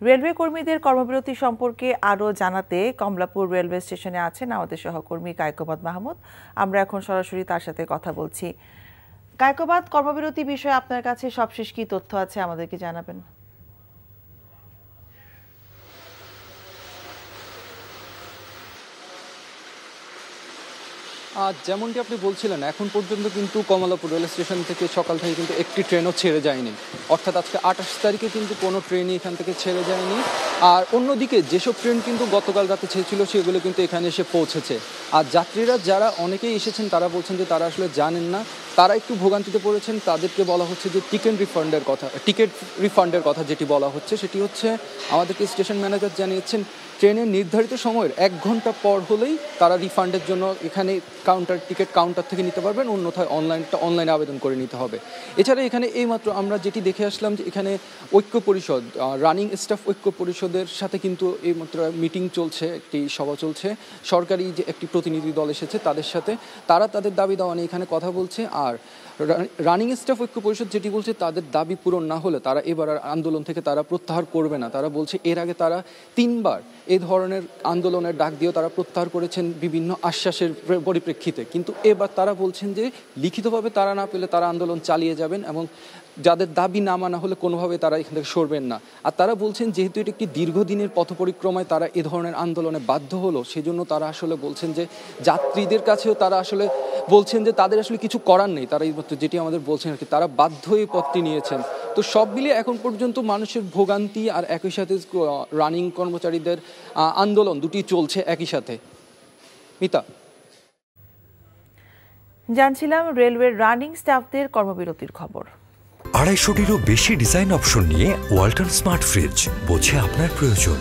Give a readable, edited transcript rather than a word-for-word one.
Railway কর্মীদের কর্মবিরতি সম্পর্কে আরও জানাতে কমলাপুর রেলওয়ে স্টেশনে আছেন আমাদের সহকর্মী কায়কোবাদ মাহমুদ। আমরা এখন সরাসরি তার সাথে কথা বলছি। কায়কোবাদ, কর্মবিরতি বিষয়ে আপনার কাছে সবশেষ কি তথ্য আছে আমাদেরকে জানাবেন। যেমনটি আপনি বলছিলেন, এখন পর্যন্ত কিন্তু কমলাপুর রেল স্টেশন থেকে সকাল থেকে কিন্তু একটি ট্রেনও ছেড়ে যায়নি। অর্থাৎ আজকে 28 তারিখে কিন্তু কোনো ট্রেনই এখান থেকে ছেড়ে যায়নি। আর অন্যদিকে যেসব ট্রেন কিন্তু গতকাল রাতে ছেড়েছিল সেগুলো কিন্তু এখানে এসে পৌঁছেছে। আর যাত্রীরা যারা অনেকেই এসেছেন তারা বলছেন যে তারা আসলে জানেন না, তারা একটু ভোগান্তিতে পড়েছেন। তাদেরকে বলা হচ্ছে যে টিকিট রিফান্ডের কথা যেটি বলা হচ্ছে সেটি হচ্ছে, আমাদেরকে স্টেশন ম্যানেজার জানিয়েছেন ট্রেনের নির্ধারিত সময়ের 1 ঘন্টা পর হলেই তারা রিফান্ডের জন্য এখানে টিকিট কাউন্টার থেকে নিতে পারবেন, অন্যথায় অনলাইনে আবেদন করে নিতে হবে। এছাড়া এখানে এইমাত্র আমরা যেটি দেখে আসলাম যে এখানে ঐক্য পরিষদ, রানিং স্টাফ ঐক্য পরিষদের সাথে কিন্তু এইমাত্র মিটিং চলছে, একটি সভা চলছে। সরকারি যে একটি প্রতিনিধি দল এসেছে তাদের সাথে, তারা তাদের দাবি দাওয়া নিয়ে এখানে কথা বলছে। আর রানিং স্টাফ ঐক্য পরিষদ যেটি বলছে, তাদের দাবি পূরণ না হলে তারা এবার আর আন্দোলন থেকে তারা প্রত্যাহার করবে না। তারা বলছে এর আগে তারা 3 বার এই ধরনের আন্দোলনের ডাক দিয়েও তারা প্রত্যাহার করেছেন বিভিন্ন আশ্বাসের পরিপ্রেক্ষিতে, কিন্তু এবার তারা বলছেন যে লিখিতভাবে তারা না পেলে তারা আন্দোলন চালিয়ে যাবেন এবং যাদের দাবি না মানা হলে কোনোভাবে তারা এখান থেকে সরবেন না। আর তারা বলছেন যেহেতু এটা একটি দীর্ঘদিনের পথ পরিক্রমায় তারা এ ধরনের আন্দোলনে বাধ্য হলো, সেজন্য তারা আসলে বলছেন যে যাত্রীদের কাছেও তারা আসলে বলছেন যে তাদের আসলে কিছু করার নেই। তারা এইমাত্র যেটি আমাদের বলছেন আর কি, তারা বাধ্য হয়ে পথটি নিয়েছেন। তো সব মিলিয়ে এখন পর্যন্ত মানুষের ভোগান্তি আর একই সাথে রানিং কর্মচারীদের আন্দোলন দুটি চলছে একই সাথে। মিতা, জানছিলাম রেলওয়ের রানিং স্টাফদের কর্মবিরতির খবর। 250-টিরও বেশি ডিজাইন অপশন নিয়ে ওয়ালটন স্মার্ট ফ্রিজ, বোঝে আপনার প্রয়োজন।